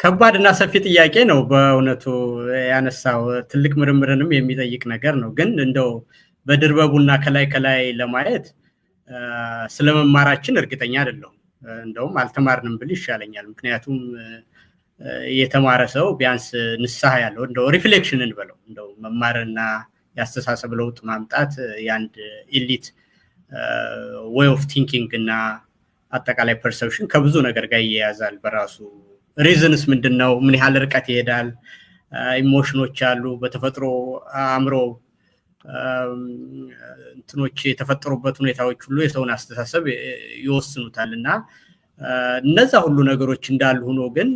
ከባድና ሰፊ ጥያቄ ነው በእውነቱ ያነሳው ትልቅ ምርምርንም የሚጠይቅ ነገር ነው። ግን እንደው በድርበቡና ከላይ ለማየት ስለመማራችን እርግጠኛ አይደለሁም። እንደውም አልተማርንም ብል ይሻለኛል። ምክንያቱም የተማረ ሰው ቢያንስ ንስሐ ያለው እንደው ሪፍሌክሽን እንበለው እንደው መማርና ያስተሳሰብ ለውጥ ማምጣት የአንድ ኢሊት ዌይ ኦፍ ቲንኪንግ እና አጠቃላይ ፐርሰፕሽን ከብዙ ነገር ጋር ይያያዛል በራሱ ሪዝንስ ምንድነው ምን ያህል ርቀት ይሄዳል ኢሞሽኖች አሉ በተፈጥሮ አእምሮ እንትኖች የተፈጠሩበት ሁኔታዎች ሁሉ የሰውን አስተሳሰብ ይወስኑታልና እነዛ ሁሉ ነገሮች እንዳሉ ሆኖ ግን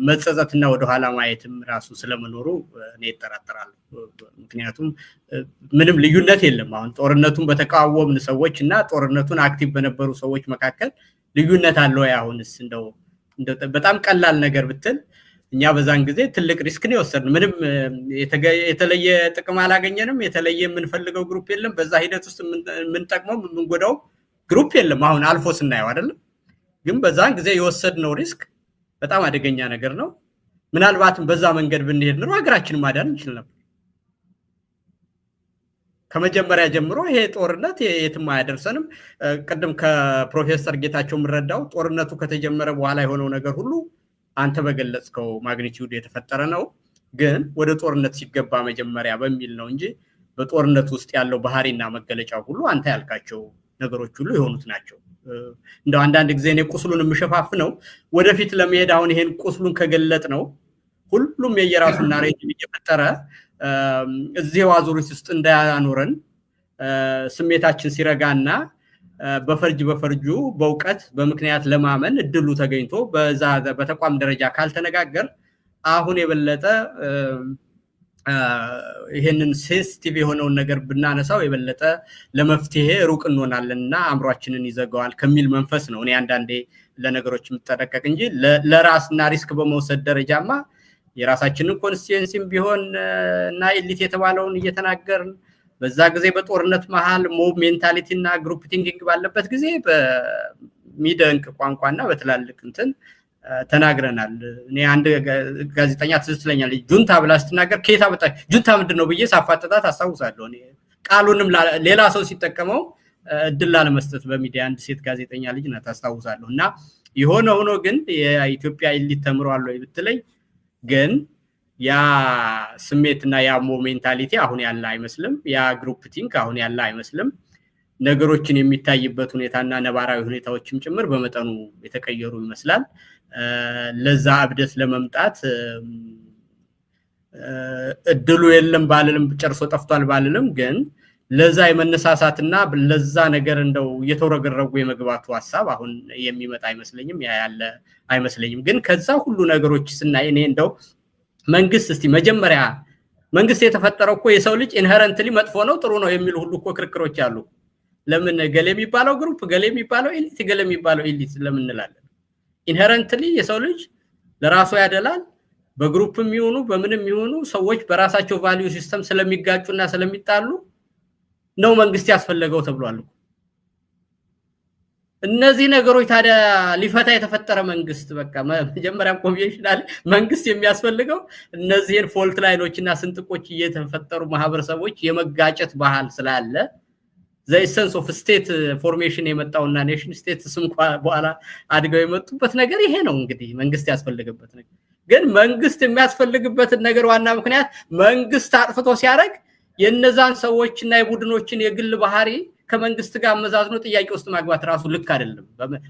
መጸጸትና ወደ ኋላ ማየትም ራሱ ስለመኖሩ እኔ እጠራጠራለሁ ምክንያቱም ምንም ልዩነት የለም አሁን ጦርነቱን በተቃወምን ሰዎች እና ጦርነቱን አክቲቭ በነበሩ ሰዎች መካከል ልዩነት አለው ያሁንስ እንደው በጣም ቀላል ነገር ብትል እኛ በዛን ጊዜ ትልቅ ሪስክ ነው ወሰድን ምንም የተለየ ጥቅም አላገኘንም የተለየ የምንፈልገው ግሩፕ የለም በዛ ሂደት ውስጥ ምን ጠቅመው ምን ጎዳው ግሩፕ የለም አሁን አልፎ ስናየው አይደል ግን በዛን ጊዜ የወሰድነው ሪስክ በጣም አደገኛ ነገር ነው ምናልባትም በዛ መንገድ ብንሄድ ነው ሀገራችንን ማዳን እንችል ነበር ከመጀመሪያ ጀምሮ ይሄ ጦርነት የትም አያደርሰንም ቀደም ከፕሮፌሰር ጌታቸው ምረዳው ጦርነቱ ከተጀመረ በኋላ የሆነው ነገር ሁሉ አንተ በገለጽከው ማግኒቲዩድ የተፈጠረ ነው ግን ወደ ጦርነት ሲገባ መጀመሪያ በሚል ነው እንጂ በጦርነት ውስጥ ያለው ባህሪና መገለጫው ሁሉ አንተ ያልካቸው ነገሮች ሁሉ የሆኑት ናቸው እንደው አንዳንድ ጊዜ እኔ ቁስሉን የምሸፋፍነው ወደፊት ለመሄድ አሁን ይሄን ቁስሉን ከገለጥ ነው ሁሉም የየራሱና ሬጅም እየፈጠረ እዚህው አዙሪት ውስጥ እንዳያኖረን ስሜታችን ሲረጋና በፈርጁ በእውቀት በምክንያት ለማመን እድሉ ተገኝቶ በዛ በተቋም ደረጃ ካልተነጋገር አሁን የበለጠ ይሄንን ሴንሲቲቭ የሆነው ነገር ብናነሳው የበለጠ ለመፍትሄ ሩቅ እንሆናለንና አምሯችንን ይዘጋዋል ከሚል መንፈስ ነው እኔ አንዳንዴ ለነገሮች የምጠረቀቅ እንጂ ለራስና ሪስክ በመውሰድ ደረጃማ የራሳችንን ኮንስቲትዩንሲም ቢሆን እና ኢሊት የተባለውን እየተናገርን በዛ ጊዜ በጦርነት መሃል ሞብ ሜንታሊቲ እና ግሩፕ ቲንኪንግ ባለበት ጊዜ በሚደንቅ ቋንቋና በትላልቅ እንትን ተናግረናል እኔ አንድ ጋዜጠኛ ትዝትለኛል ጁንታ ብላ ስትናገር ከየታ በጣ ጁንታ ምንድነው ብዬ ሳፋጠጣት አስተውሳለሁ እኔ ቃሉንም ሌላ ሰው ሲጠቀመው እድል ለመስጠት በሚዲያ አንድ ሴት ጋዜጠኛ ልጅ ናት አስተውሳለሁና የሆነ ሆኖ ግን የኢትዮጵያ ኢሊት ተምሯል ወይ ብትለኝ ግን ያ ስሜትና ያ ሞሜንታሊቲ አሁን ያለ አይመስልም ያ ግሩፕ ቲንክ አሁን ያለ አይመስልም ነገሮችን የሚታይበት ሁኔታና ነባራዊ ሁኔታዎችም ጭምር በመጠኑ የተቀየሩ ይመስላል ለዛ አብደት ለመምጣት እድሉ የለም ባልልም ጨርሶ ጠፍቷል ባልልም ግን ለዛ የመነሳሳትና ለዛ ነገር እንደው የተወረገረጉ የመግባቱ ሐሳብ አሁን የሚመጣ አይመስለኝም ያ ያለ አይመስለኝም ግን ከዛ ሁሉ ነገሮች ስናይ እኔ እንደው መንግስት እስቲ መጀመሪያ መንግስት የተፈጠረው እኮ የሰው ልጅ ኢንሄረንትሊ መጥፎ ነው ጥሩ ነው የሚሉ ሁሉ እኮ ክርክሮች አሉ ለምን ገሌ የሚባለው ግሩፕ ገሌ የሚባለው ኢሊት ገሌ የሚባለው ኢሊት ለምን እንላለን ኢንሄረንትሊ የሰው ልጅ ለራሱ ያደላል በግሩፕም ይሆኑ በምንም ይሆኑ ሰዎች በራሳቸው ቫልዩ ሲስተም ስለሚጋጩና ስለሚጣሉ ነው መንግስት ያስፈልገው ተብሏል እነዚህ ነገሮች ታዲያ ሊፈታ የተፈጠረ መንግስት በቃ መጀመሪያ ኮንቬንሽናል መንግስት የሚያስፈልገው እነዚህን ፎልት ላይኖችና ስንጥቆች እየተፈጠሩ ማህበረሰቦች የመጋጨት ባህል ስላለ the essence of state formation የመጣውና ኔሽን ስቴት ስምኳ በኋላ አድገው የመጡበት ነገር ይሄ ነው እንግዲህ መንግስት ያስፈልገበት ነገር ግን መንግስት የሚያስፈልግበት ነገር ዋና ምክንያት መንግስት አጥፍቶ ሲያረግ የነዛን ሰዎችና የቡድኖችን የግል ባህሪ ከመንግስት ጋር መዛዝኖ ጥያቄ ውስጥ ማግባት ራሱ ልክ አይደለም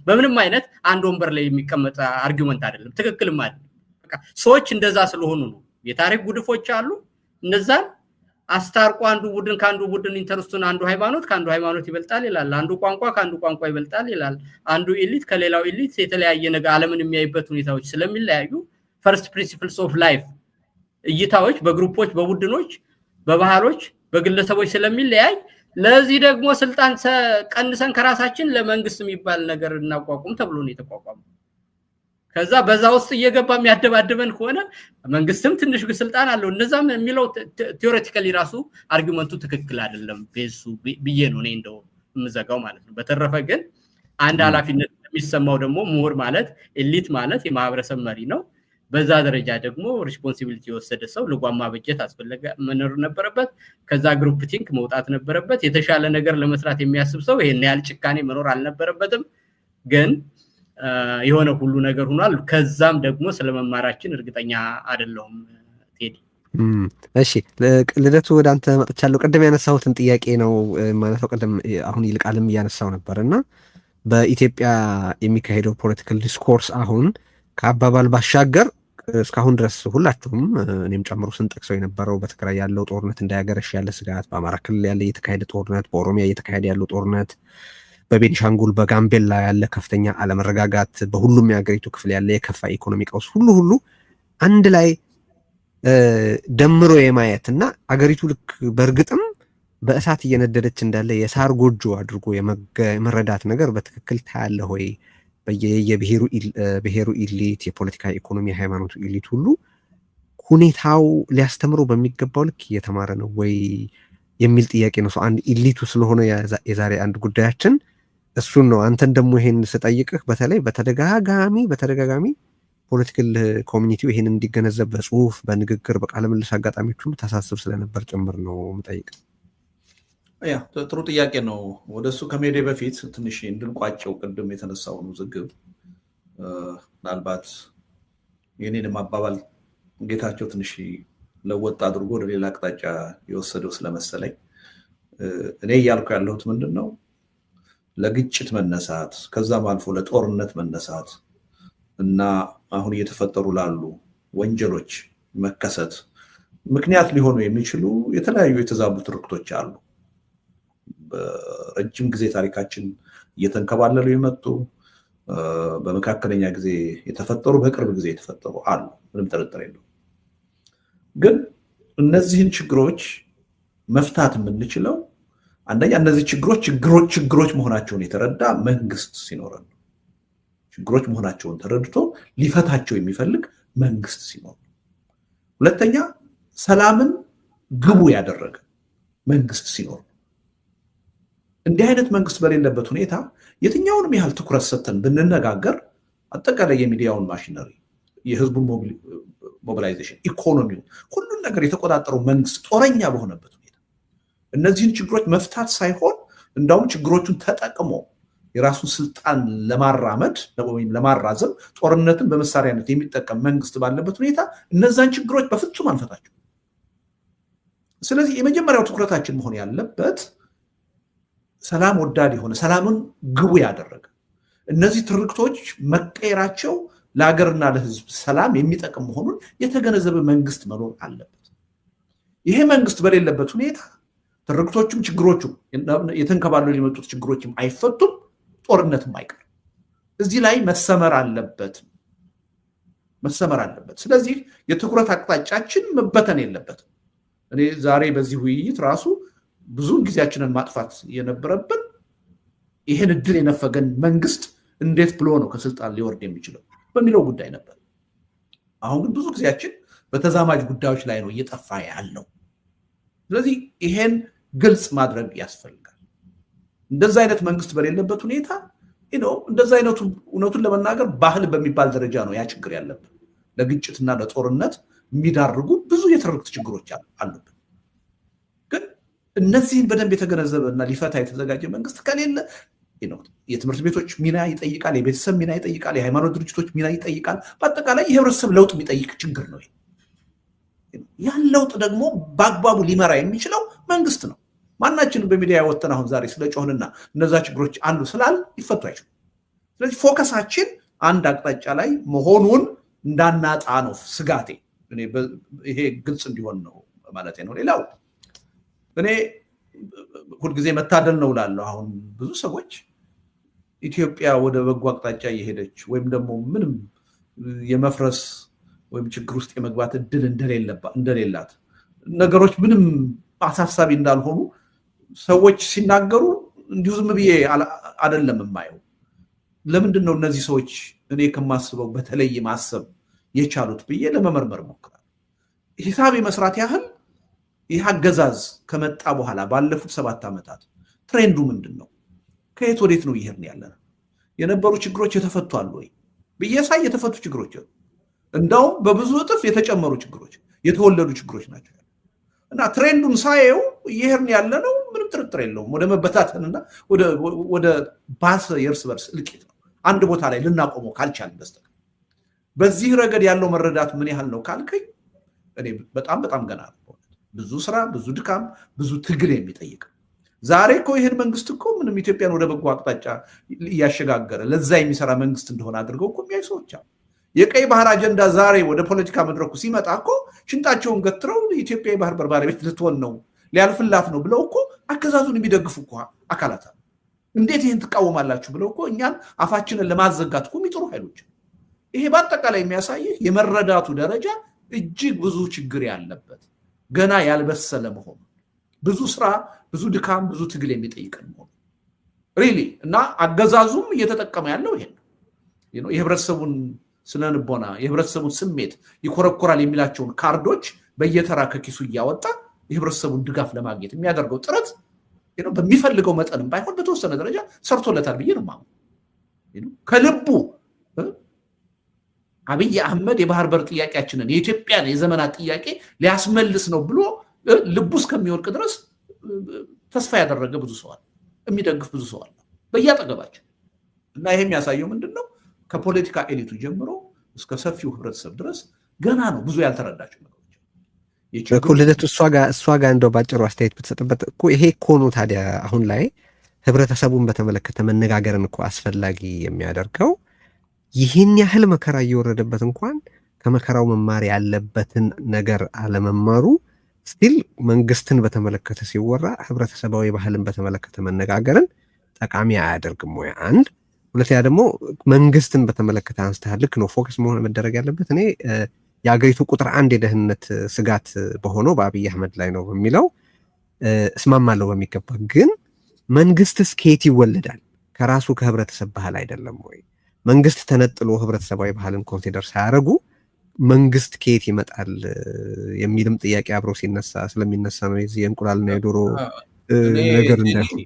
በምንም አይነት አንድ ወንበር ላይ የሚቀመጥ አርጊውመንት አይደለም ትክክልም አይደለም በቃ ሰዎች እንደዛ ስለሆኑ ነው የታሪክ ጉድፎች አሉ እነዛን አስታርቆ አንዱ ቡድን ካንዱ ቡድን ኢንተረስቱን አንዱ ሃይማኖት ካንዱ ሃይማኖት ይበልጣል ይላል አንዱ ቋንቋ ካንዱ ቋንቋ ይበልጣል ይላል አንዱ ኢሊት ከሌላው ኢሊት የተለያየ ነገር ዓለምን የሚያይበት ሁኔታዎች ስለሚለያዩ ፈርስት ፕሪንሲፕልስ ኦፍ ላይፍ እይታዎች በግሩፖች በቡድኖች በባህሎች በግለሰቦች ስለሚለያይ ለዚህ ደግሞ ስልጣን ቀንሰን ከራሳችን ለመንግስት የሚባል ነገር እናቋቁም ተብሎ ነው የተቋቋመው ከዛ በዛ ውስጥ እየገባ የሚያደባደበን ከሆነ መንግስትም ትንሽ ስልጣን አለው እነዛም የሚለው ቲዮሬቲካሊ ራሱ አርጊውመንቱ ትክክል አይደለም ቤሱ ብዬ ነው እኔ እንደው ምዘጋው ማለት ነው በተረፈ ግን አንድ ኃላፊነት የሚሰማው ደግሞ ምሁር ማለት ኤሊት ማለት የማህበረሰብ መሪ ነው። በዛ ደረጃ ደግሞ ሪስፖንሲቢሊቲ የወሰደ ሰው ልጓም ማበጀት አስፈለገ መኖር ነበረበት። ከዛ ግሩፕ ቲንክ መውጣት ነበረበት። የተሻለ ነገር ለመስራት የሚያስብ ሰው ይሄን ያህል ጭካኔ መኖር አልነበረበትም። ግን የሆነ ሁሉ ነገር ሆኗል። ከዛም ደግሞ ስለመማራችን እርግጠኛ አይደለሁም ቴዲ። እሺ ልደቱ ወደ አንተ መጥቻለሁ። ቅድም ያነሳሁትን ጥያቄ ነው ማለትው። ቅድም አሁን ይልቃልም እያነሳው ነበር እና በኢትዮጵያ የሚካሄደው ፖለቲካል ዲስኮርስ አሁን ከአባባል ባሻገር እስካሁን ድረስ ሁላችሁም እኔም ጨምሮ ስንጠቅሰው የነበረው በትግራይ ያለው ጦርነት እንዳያገረሽ ያለ ስጋት፣ በአማራ ክልል ያለ እየተካሄደ ጦርነት፣ በኦሮሚያ እየተካሄደ ያለው ጦርነት፣ በቤኒሻንጉል በጋምቤላ ያለ ከፍተኛ አለመረጋጋት፣ በሁሉም የሀገሪቱ ክፍል ያለ የከፋ ኢኮኖሚ ቀውስ ሁሉ አንድ ላይ ደምሮ የማየት እና አገሪቱ ልክ በእርግጥም በእሳት እየነደደች እንዳለ የሳር ጎጆ አድርጎ የመረዳት ነገር በትክክል ታያለ ሆይ? በየብሔሩ ኢሊት፣ የፖለቲካ ኢኮኖሚ፣ ሃይማኖቱ ኢሊት ሁሉ ሁኔታው ሊያስተምረው በሚገባው ልክ እየተማረ ነው ወይ የሚል ጥያቄ ነው። ሰው አንድ ኢሊቱ ስለሆነ የዛሬ አንድ ጉዳያችን እሱን ነው። አንተን ደግሞ ይሄን ስጠይቅህ በተለይ በተደጋጋሚ ፖለቲካል ኮሚኒቲው ይሄን እንዲገነዘብ በጽሁፍ፣ በንግግር፣ በቃለ ምልልስ አጋጣሚዎች ሁሉ ታሳስብ ስለነበር ጭምር ነው የምጠይቅ። ያ ጥሩ ጥያቄ ነው። ወደሱ ከመሄዴ በፊት ትንሽ እንድንቋጨው ቅድም የተነሳውን ውዝግብ ምናልባት የኔንም አባባል ጌታቸው ትንሽ ለወጥ አድርጎ ወደ ሌላ አቅጣጫ የወሰደው ስለመሰለኝ እኔ እያልኩ ያለሁት ምንድን ነው ለግጭት መነሳት ከዛም አልፎ ለጦርነት መነሳት እና አሁን እየተፈጠሩ ላሉ ወንጀሎች መከሰት ምክንያት ሊሆኑ የሚችሉ የተለያዩ የተዛቡ ትርክቶች አሉ። በረጅም ጊዜ ታሪካችን እየተንከባለሉ የመጡ በመካከለኛ ጊዜ የተፈጠሩ በቅርብ ጊዜ የተፈጠሩ አሉ። ምንም ጥርጥር የለውም። ግን እነዚህን ችግሮች መፍታት የምንችለው አንደኛ እነዚህ ችግሮች መሆናቸውን የተረዳ መንግስት ሲኖረን ነው። ችግሮች መሆናቸውን ተረድቶ ሊፈታቸው የሚፈልግ መንግስት ሲኖር፣ ሁለተኛ ሰላምን ግቡ ያደረገ መንግስት ሲኖር። እንዲህ አይነት መንግስት በሌለበት ሁኔታ የትኛውንም ያህል ትኩረት ሰጥተን ብንነጋገር አጠቃላይ የሚዲያውን ማሽነሪ፣ የህዝቡን ሞቢላይዜሽን፣ ኢኮኖሚውን፣ ሁሉን ነገር የተቆጣጠረው መንግስት ጦረኛ በሆነበት ሁኔታ እነዚህን ችግሮች መፍታት ሳይሆን እንዳውም ችግሮቹን ተጠቅሞ የራሱን ስልጣን ለማራመድ ወይም ለማራዘም ጦርነትን በመሳሪያነት የሚጠቀም መንግስት ባለበት ሁኔታ እነዛን ችግሮች በፍጹም አንፈታቸው። ስለዚህ የመጀመሪያው ትኩረታችን መሆን ያለበት ሰላም ወዳድ የሆነ ሰላምን ግቡ ያደረገ እነዚህ ትርክቶች መቀየራቸው ለሀገርና ለህዝብ ሰላም የሚጠቅም መሆኑን የተገነዘበ መንግስት መኖር አለበት። ይሄ መንግስት በሌለበት ሁኔታ ትርክቶቹም ችግሮቹም የተንከባለሉ የመጡት ችግሮችም አይፈቱም፣ ጦርነትም አይቀርም። እዚህ ላይ መሰመር አለበት። ስለዚህ የትኩረት አቅጣጫችን መበተን የለበትም። እኔ ዛሬ በዚህ ውይይት ራሱ ብዙውን ጊዜያችንን ማጥፋት የነበረብን ይሄን እድል የነፈገን መንግስት እንዴት ብሎ ነው ከስልጣን ሊወርድ የሚችለው በሚለው ጉዳይ ነበር። አሁን ግን ብዙ ጊዜያችን በተዛማጅ ጉዳዮች ላይ ነው እየጠፋ ያለው። ስለዚህ ይሄን ግልጽ ማድረግ ያስፈልጋል። እንደዛ አይነት መንግስት በሌለበት ሁኔታ እንደዛ አይነቱ እውነቱን ለመናገር ባህል በሚባል ደረጃ ነው ያ ችግር ያለብን። ለግጭትና ለጦርነት የሚዳርጉ ብዙ የትርክት ችግሮች አሉብን። ግን እነዚህን በደንብ የተገነዘበና ሊፈታ የተዘጋጀ መንግስት ከሌለ የትምህርት ቤቶች ሚና ይጠይቃል፣ የቤተሰብ ሚና ይጠይቃል፣ የሃይማኖት ድርጅቶች ሚና ይጠይቃል። በአጠቃላይ የህብረተሰብ ለውጥ የሚጠይቅ ችግር ነው። ያን ለውጥ ደግሞ በአግባቡ ሊመራ የሚችለው መንግስት ነው። ማናችንም በሚዲያ ወጥተን አሁን ዛሬ ስለ ጮህንና እነዛ ችግሮች አሉ ስላል ሊፈቱ አይችሉም። ስለዚህ ፎከሳችን አንድ አቅጣጫ ላይ መሆኑን እንዳናጣ ነው ስጋቴ። ይሄ ግልጽ እንዲሆን ነው ማለት ነው። ሌላው እኔ ሁልጊዜ መታደል ነው እላለሁ። አሁን ብዙ ሰዎች ኢትዮጵያ ወደ በጎ አቅጣጫ እየሄደች ወይም ደግሞ ምንም የመፍረስ ወይም ችግር ውስጥ የመግባት እድል እንደሌላት ነገሮች ምንም አሳሳቢ እንዳልሆኑ ሰዎች ሲናገሩ እንዲሁ ዝም ብዬ አይደለም የማየው። ለምንድን ነው እነዚህ ሰዎች እኔ ከማስበው በተለይ ማሰብ የቻሉት ብዬ ለመመርመር ሞክራለሁ። ሂሳብ የመስራት ያህል ይህ አገዛዝ ከመጣ በኋላ ባለፉት 7 ዓመታት ትሬንዱ ምንድን ነው? ከየት ወዴት ነው እየሄድን ያለነው? የነበሩ ችግሮች የተፈቱ አሉ ወይ ብየሳይ የተፈቱ ችግሮች እንደውም በብዙ እጥፍ የተጨመሩ ችግሮች የተወለዱ ችግሮች ናቸው እና ትሬንዱን ሳየው ይሄርን ያለ ነው ምንም ጥርጥር የለውም ወደ መበታተንና ወደ ባሰ የእርስ በርስ እልቂት ነው አንድ ቦታ ላይ ልናቆመው ካልቻልን በስተቀር በዚህ ረገድ ያለው መረዳት ምን ያህል ነው ካልከኝ እኔ በጣም ገና ነው ብዙ ስራ ብዙ ድካም ብዙ ትግል የሚጠይቅ ዛሬ እኮ ይሄን መንግስት እኮ ምንም ኢትዮጵያን ወደ በጎ አቅጣጫ ያሸጋገረ ለዛ የሚሰራ መንግስት እንደሆነ አድርገው እኮ የሚያይ ሰዎች አሉ የቀይ ባህር አጀንዳ ዛሬ ወደ ፖለቲካ መድረኩ ሲመጣ እኮ ሽንጣቸውን ገትረው ኢትዮጵያ የባህር በር ባለቤት ልትሆን ነው ሊያልፍላት ነው ብለው እኮ አገዛዙን የሚደግፉ እኮ አካላት አሉ እንዴት ይሄን ትቃወማላችሁ ብለው እኮ እኛን አፋችንን ለማዘጋት እኮ የሚጥሩ ኃይሎች ይሄ በአጠቃላይ የሚያሳይህ የመረዳቱ ደረጃ እጅግ ብዙ ችግር ያለበት ገና ያልበሰለ መሆኑ ብዙ ስራ ብዙ ድካም ብዙ ትግል የሚጠይቀን መሆኑ ሪሊ እና አገዛዙም እየተጠቀመ ያለው ይሄን ነው የህብረተሰቡን ስነልቦና የህብረተሰቡን ስሜት ይኮረኮራል የሚላቸውን ካርዶች በየተራ ከኪሱ እያወጣ የህብረተሰቡን ድጋፍ ለማግኘት የሚያደርገው ጥረት በሚፈልገው መጠንም ባይሆን በተወሰነ ደረጃ ሰርቶለታል ብዬ ነው የማምነው ከልቡ አብይ አህመድ የባህር በር ጥያቄያችንን የኢትዮጵያን የዘመናት ጥያቄ ሊያስመልስ ነው ብሎ ልቡ እስከሚወልቅ ድረስ ተስፋ ያደረገ ብዙ ሰው አለ የሚደግፍ ብዙ ሰው አለ በያጠገባችን እና ይሄ የሚያሳየው ምንድነው ከፖለቲካ ኤሊቱ ጀምሮ እስከ ሰፊው ህብረተሰብ ድረስ ገና ነው ብዙ ያልተረዳቸው ነገሮች በኩልደቱ እሷ ጋር እንደው ባጭሩ አስተያየት ብትሰጥበት እኮ ይሄ እኮ ነው ታዲያ አሁን ላይ ህብረተሰቡን በተመለከተ መነጋገርን እኮ አስፈላጊ የሚያደርገው ይህን ያህል መከራ እየወረደበት እንኳን ከመከራው መማር ያለበትን ነገር አለመማሩ ስቲል መንግስትን በተመለከተ ሲወራ ህብረተሰባዊ ባህልን በተመለከተ መነጋገርን ጠቃሚ አያደርግም ወይ አንድ ሁለተኛ ደግሞ መንግስትን በተመለከተ አንስተሃል ልክ ነው ፎከስ መሆን መደረግ ያለበት እኔ የአገሪቱ ቁጥር 1 የደህንነት ስጋት በሆነው በአብይ አህመድ ላይ ነው በሚለው እስማማለሁ በሚገባ ግን መንግስትስ ከየት ይወለዳል ከራሱ ከህብረተሰብ ባህል አይደለም ወይ መንግስት ተነጥሎ ህብረተሰባዊ ባህልን ኮንሲደር ሳያደርጉ መንግስት ከየት ይመጣል የሚልም ጥያቄ አብሮ ስለሚነሳ ነው የዚህ የእንቁላልና የዶሮ ነገር እንዳይሆን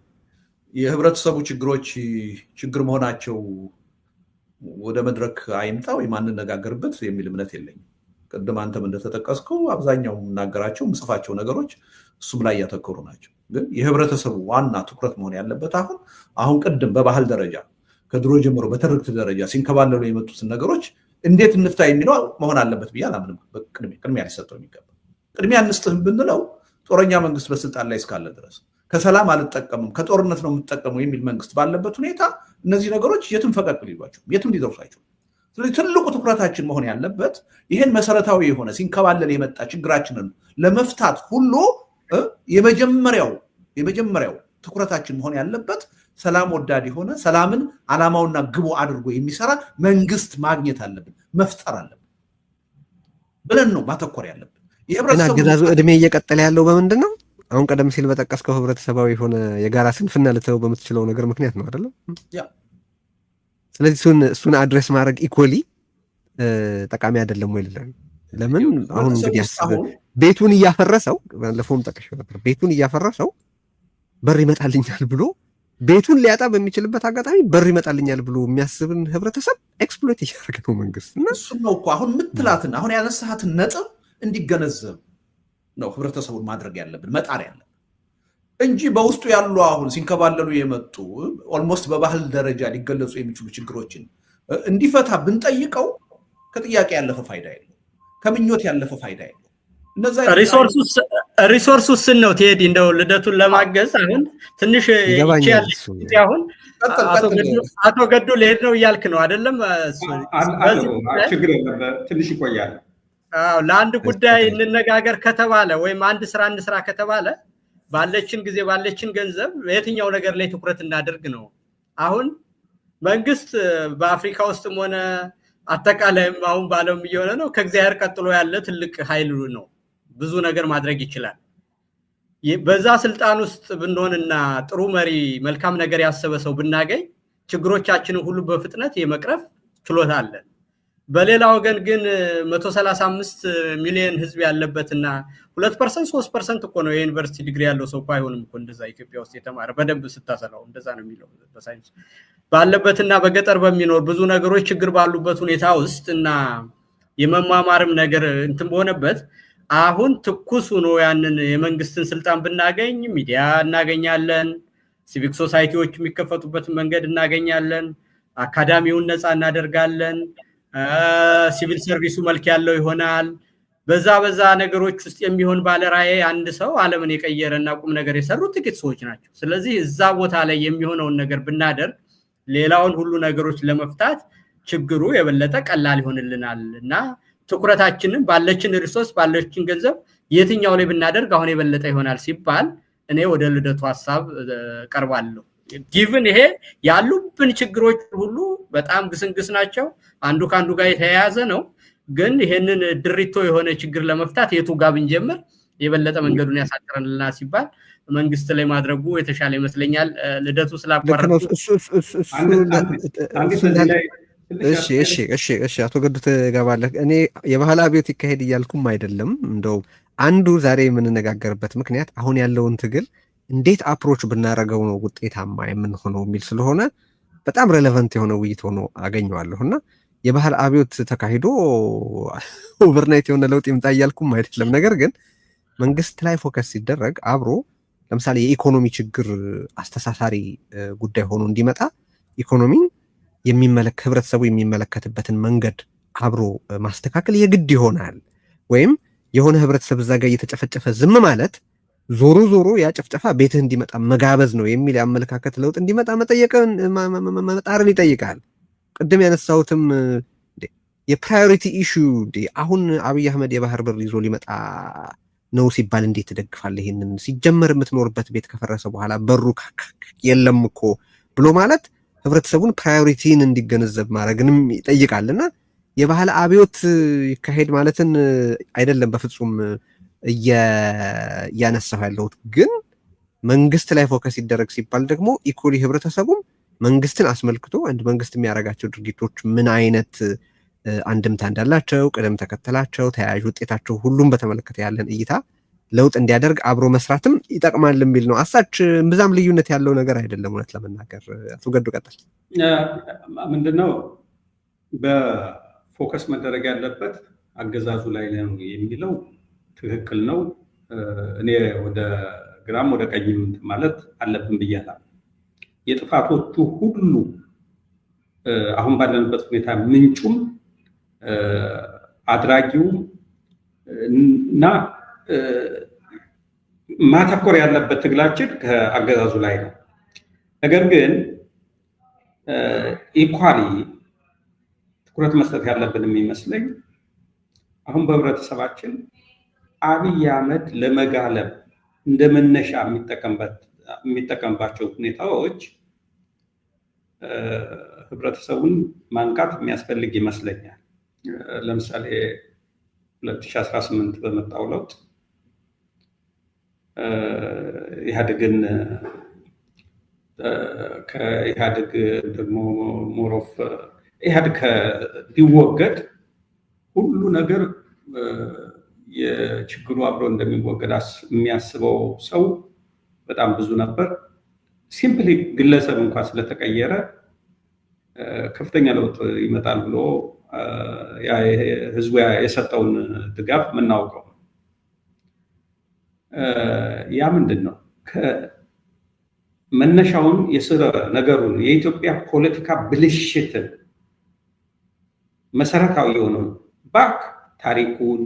የህብረተሰቡ ችግሮች ችግር መሆናቸው ወደ መድረክ አይምጣ ወይ ማንነጋገርበት የሚል እምነት የለኝም ቅድም አንተም እንደተጠቀስከው አብዛኛው የምናገራቸው ምጽፋቸው ነገሮች እሱም ላይ ያተኮሩ ናቸው ግን የህብረተሰቡ ዋና ትኩረት መሆን ያለበት አሁን ቅድም በባህል ደረጃ ከድሮ ጀምሮ በትርክት ደረጃ ሲንከባለሉ የመጡትን ነገሮች እንዴት እንፍታ የሚለው መሆን አለበት ብዬ አላምንም ቅድሚያ ሊሰጠው የሚገባ ቅድሚያ እንስጥህ ብንለው ጦረኛ መንግስት በስልጣን ላይ እስካለ ድረስ ከሰላም አልጠቀምም ከጦርነት ነው የምትጠቀመው የሚል መንግስት ባለበት ሁኔታ እነዚህ ነገሮች የትም ፈቀቅ ሊሏቸው የትም ሊደርሳቸው ስለዚህ ትልቁ ትኩረታችን መሆን ያለበት ይሄን መሰረታዊ የሆነ ሲንከባለል የመጣ ችግራችንን ለመፍታት ሁሉ የመጀመሪያው ትኩረታችን መሆን ያለበት ሰላም ወዳድ የሆነ ሰላምን ዓላማውና ግቡ አድርጎ የሚሰራ መንግስት ማግኘት አለብን መፍጠር አለብን ብለን ነው ማተኮር ያለብን የህብረተሰቡ አገዛዙ እድሜ እየቀጠለ ያለው በምንድን ነው አሁን ቀደም ሲል በጠቀስከው ህብረተሰባዊ የሆነ የጋራ ስንፍና ልተው በምትችለው ነገር ምክንያት ነው አይደለም ስለዚህ እሱን አድሬስ ማድረግ ኢኮሊ ጠቃሚ አይደለም ወይ ልለን ለምን አሁን እንግዲህ ቤቱን እያፈረሰው ባለፈውም ጠቅሼው ነበር ቤቱን እያፈረሰው በር ይመጣልኛል ብሎ ቤቱን ሊያጣ በሚችልበት አጋጣሚ በር ይመጣልኛል ብሎ የሚያስብን ህብረተሰብ ኤክስፕሎይት እያደረገ ነው መንግስት እና እሱ ነው እኮ አሁን ምትላትን አሁን ያነሳሃትን ነጥብ እንዲገነዘብ ነው ህብረተሰቡን ማድረግ ያለብን መጣር ያለብን እንጂ በውስጡ ያሉ አሁን ሲንከባለሉ የመጡ ኦልሞስት በባህል ደረጃ ሊገለጹ የሚችሉ ችግሮችን እንዲፈታ ብንጠይቀው ከጥያቄ ያለፈ ፋይዳ የለው ከምኞት ያለፈ ፋይዳ የለው ሪሶርሱስ ነው ቴዲ እንደው ልደቱን ለማገዝ አሁን ትንሽ አሁን አቶ ገዱ ለሄድ ነው እያልክ ነው አይደለም ችግር የለበት ትንሽ ይቆያል ለአንድ ጉዳይ እንነጋገር ከተባለ ወይም አንድ ስራ ከተባለ ባለችን ጊዜ ባለችን ገንዘብ የትኛው ነገር ላይ ትኩረት እናደርግ ነው አሁን መንግስት በአፍሪካ ውስጥም ሆነ አጠቃላይም አሁን ባለም እየሆነ ነው ከእግዚአብሔር ቀጥሎ ያለ ትልቅ ኃይል ነው ብዙ ነገር ማድረግ ይችላል በዛ ስልጣን ውስጥ ብንሆንና ጥሩ መሪ መልካም ነገር ያሰበ ሰው ብናገኝ ችግሮቻችንን ሁሉ በፍጥነት የመቅረፍ ችሎታ አለ በሌላ ወገን ግን 135 ሚሊዮን ህዝብ ያለበትና 2% 3% እኮ ነው የዩኒቨርሲቲ ዲግሪ ያለው ሰው እኮ አይሆንም እኮ እንደዛ ኢትዮጵያ ውስጥ የተማረ በደንብ ስታሰላው እንደዛ ነው የሚለው በሳይንስ ባለበትና በገጠር በሚኖር ብዙ ነገሮች ችግር ባሉበት ሁኔታ ውስጥና የመማማርም ነገር እንትን በሆነበት አሁን ትኩስ ሆኖ ያንን የመንግስትን ስልጣን ብናገኝ ሚዲያ እናገኛለን ሲቪክ ሶሳይቲዎች የሚከፈቱበት መንገድ እናገኛለን አካዳሚውን ነፃ እናደርጋለን ሲቪል ሰርቪሱ መልክ ያለው ይሆናል በዛ ነገሮች ውስጥ የሚሆን ባለራዕይ አንድ ሰው ዓለምን የቀየረና ቁም ነገር የሰሩ ጥቂት ሰዎች ናቸው ስለዚህ እዛ ቦታ ላይ የሚሆነውን ነገር ብናደርግ ሌላውን ሁሉ ነገሮች ለመፍታት ችግሩ የበለጠ ቀላል ይሆንልናልና ትኩረታችንን ባለችን ሪሶርስ ባለችን ገንዘብ የትኛው ላይ ብናደርግ አሁን የበለጠ ይሆናል ሲባል እኔ ወደ ልደቱ ሐሳብ ቀርባለሁ ጊቭን ይሄ ያሉብን ችግሮች ሁሉ በጣም ግስንግስ ናቸው አንዱ ካንዱ ጋር የተያያዘ ነው ግን ይሄንን ድሪቶ የሆነ ችግር ለመፍታት የቱ ጋር ብንጀምር የበለጠ መንገዱን ያሳጥረንልና ሲባል መንግስት ላይ ማድረጉ የተሻለ ይመስለኛል ልደቱ ስላቋረጠ እሺ አቶ ገዱ ተጋባለህ እኔ የባህል አብዮት ይካሄድ ይያልኩም አይደለም እንደው አንዱ ዛሬ የምንነጋገርበት ምክንያት አሁን ያለውን ትግል እንዴት አፕሮች ብናረጋው ነው ውጤታማ የምንሆነው የሚል ስለሆነ በጣም ሬሌቫንት የሆነ ውይይት ሆኖ አገኘዋለሁና የባህል አብዮት ተካሂዶ ኦቨርናይት የሆነ ለውጥ ይምጣ ይያልኩም አይደለም ነገር ግን መንግስት ላይ ፎከስ ሲደረግ አብሮ ለምሳሌ የኢኮኖሚ ችግር አስተሳሳሪ ጉዳይ ሆኖ እንዲመጣ ኢኮኖሚን ህብረተሰቡ የሚመለከትበትን መንገድ አብሮ ማስተካከል የግድ ይሆናል ወይም የሆነ ህብረተሰብ እዛ ጋር እየተጨፈጨፈ ዝም ማለት ዞሮ ያ ጭፍጨፋ ቤትህ እንዲመጣ መጋበዝ ነው የሚል ያመለካከት ለውጥ እንዲመጣ መጣርን ይጠይቃል ቅድም ያነሳሁትም የፕራዮሪቲ ኢሹ አሁን አብይ አህመድ የባህር በር ይዞ ሊመጣ ነው ሲባል እንዴት ትደግፋለህ ይሄንን ሲጀመር የምትኖርበት ቤት ከፈረሰ በኋላ በሩ የለም እኮ ብሎ ማለት ህብረተሰቡን ፕራዮሪቲን እንዲገነዘብ ማድረግንም ይጠይቃልና የባህል አብዮት ይካሄድ ማለትን አይደለም በፍጹም እያነሳሁ ያለሁት ግን መንግስት ላይ ፎከስ ይደረግ ሲባል ደግሞ ኢኮሊ ህብረተሰቡም መንግስትን አስመልክቶ አንድ መንግስት የሚያደርጋቸው ድርጊቶች ምን አይነት አንድምታ እንዳላቸው ቅደም ተከተላቸው ተያያዥ ውጤታቸው ሁሉም በተመለከተ ያለን እይታ ለውጥ እንዲያደርግ አብሮ መስራትም ይጠቅማል የሚል ነው አሳች ብዛም ልዩነት ያለው ነገር አይደለም እውነት ለመናገር አቶ ገዱ ቀጥል ምንድነው በፎከስ መደረግ ያለበት አገዛዙ ላይ ነው የሚለው ትክክል ነው እኔ ወደ ግራም ወደ ቀኝም ማለት አለብን ብያለሁ የጥፋቶቹ ሁሉ አሁን ባለንበት ሁኔታ ምንጩም አድራጊው እና ማተኮር ያለበት ትግላችን ከአገዛዙ ላይ ነው ነገር ግን ኢኳሊ ትኩረት መስጠት ያለብን የሚመስለኝ አሁን በህብረተሰባችን አብይ አህመድ ለመጋለብ እንደመነሻ የሚጠቀምባቸው ሁኔታዎች ህብረተሰቡን ማንቃት የሚያስፈልግ ይመስለኛል ለምሳሌ 2018 በመጣው ለውጥ ኢህአዴግን ከኢህአዴግ ደግሞ ሞሮፍ ኢህአዴግ ቢወገድ ሁሉ ነገር የችግሩ አብሮ እንደሚወገድ የሚያስበው ሰው በጣም ብዙ ነበር ሲምፕሊ ግለሰብ እንኳን ስለተቀየረ ከፍተኛ ለውጥ ይመጣል ብሎ ህዝቡ የሰጠውን ድጋፍ ምናውቀው ያ ምንድነው መነሻውን የስረ ነገሩን የኢትዮጵያ ፖለቲካ ብልሽትን መሰረታዊ የሆነው ባክ ታሪኩን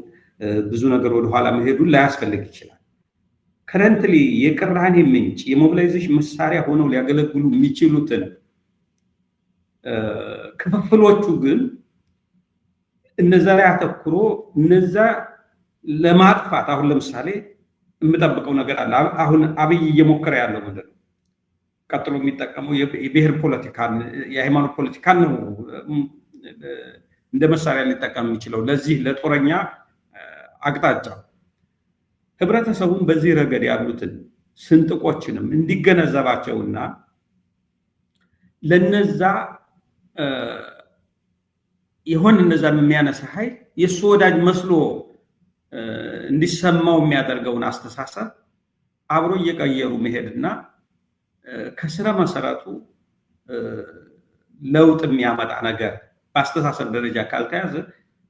ብዙ ነገር ወደ ኋላ መሄዱን ላያስፈልግ ይችላል ከረንትሊ የቅራኔ ምንጭ የሞቢላይዜሽን መሳሪያ ሆነው ሊያገለግሉ የሚችሉትን ክፍፍሎቹ ግን እነዛ ላይ አተኩሮ እነዛ ለማጥፋት አሁን ለምሳሌ የምጠብቀው ነገር አለ አሁን አብይ እየሞከረ ያለው ምንድነው ቀጥሎ የሚጠቀመው የብሔር ፖለቲካን የሃይማኖት ፖለቲካን ነው እንደ መሳሪያ ሊጠቀም የሚችለው ለዚህ ለጦረኛ አቅጣጫ ህብረተሰቡን በዚህ ረገድ ያሉትን ስንጥቆችንም እንዲገነዘባቸውና ለነዛ የሆነ እነዛን የሚያነሳ ኃይል የእሱ ወዳጅ መስሎ እንዲሰማው የሚያደርገውን አስተሳሰብ አብሮ እየቀየሩ መሄድና ከስረ መሰረቱ ለውጥ የሚያመጣ ነገር በአስተሳሰብ ደረጃ ካልተያዘ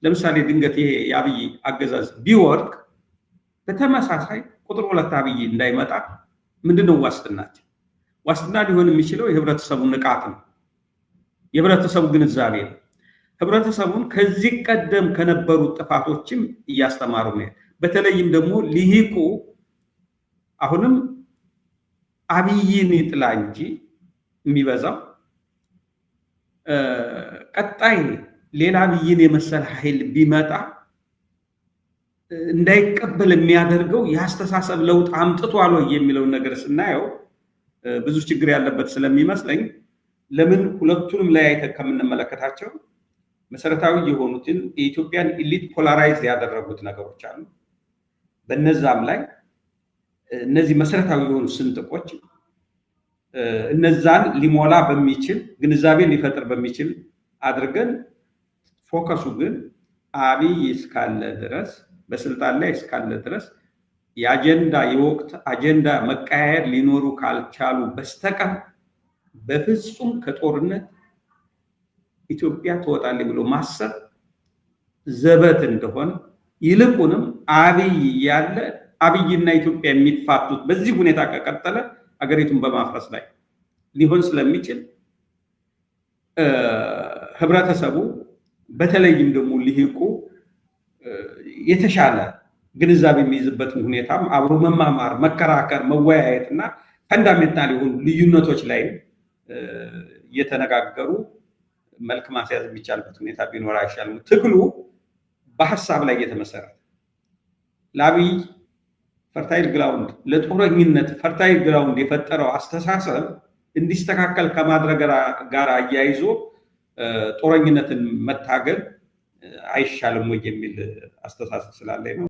ለምሳሌ ድንገት ይሄ የአብይ አገዛዝ ቢወርቅ በተመሳሳይ ቁጥር 2 አብይ እንዳይመጣ ምንድነው ዋስትናቸው? ዋስትና ሊሆን የሚችለው የህብረተሰቡ ንቃት ነው፣ የህብረተሰቡ ግንዛቤ ነው። ህብረተሰቡን ከዚህ ቀደም ከነበሩ ጥፋቶችም እያስተማሩ ነው። በተለይም ደግሞ ሊሂቁ አሁንም አብይን ይጥላ እንጂ የሚበዛው ቀጣይ ሌላ አብይን የመሰለ ኃይል ቢመጣ እንዳይቀበል የሚያደርገው የአስተሳሰብ ለውጥ አምጥቷል ወይ የሚለውን ነገር ስናየው ብዙ ችግር ያለበት ስለሚመስለኝ ለምን ሁለቱንም ለያይተን ከምንመለከታቸው መሰረታዊ የሆኑትን የኢትዮጵያን ኢሊት ፖላራይዝ ያደረጉት ነገሮች አሉ። በነዛም ላይ እነዚህ መሰረታዊ የሆኑ ስንጥቆች እነዛን ሊሞላ በሚችል ግንዛቤ ሊፈጥር በሚችል አድርገን ፎከሱ ግን አብይ እስካለ ድረስ በስልጣን ላይ እስካለ ድረስ የአጀንዳ የወቅት አጀንዳ መቀያየር ሊኖሩ ካልቻሉ በስተቀር በፍጹም ከጦርነት ኢትዮጵያ ትወጣለች ብሎ ማሰብ ዘበት እንደሆነ ይልቁንም አብይ ያለ አብይና ኢትዮጵያ የሚፋቱት በዚህ ሁኔታ ከቀጠለ አገሪቱን በማፍረስ ላይ ሊሆን ስለሚችል ህብረተሰቡ በተለይም ደግሞ ሊሂቁ የተሻለ ግንዛቤ የሚይዝበትን ሁኔታም አብሮ መማማር፣ መከራከር፣ መወያየት እና ፈንዳሜንታል የሆኑ ልዩነቶች ላይ እየተነጋገሩ መልክ ማስያዝ የሚቻልበት ሁኔታ ቢኖር አይሻልም? ትግሉ በሀሳብ ላይ የተመሰረተ ለአብይ ፈርታይል ግራውንድ ለጦረኝነት ፈርታይል ግራውንድ የፈጠረው አስተሳሰብ እንዲስተካከል ከማድረግ ጋር አያይዞ ጦረኝነትን መታገል አይሻልም ወይ የሚል አስተሳሰብ ስላለኝ ነው።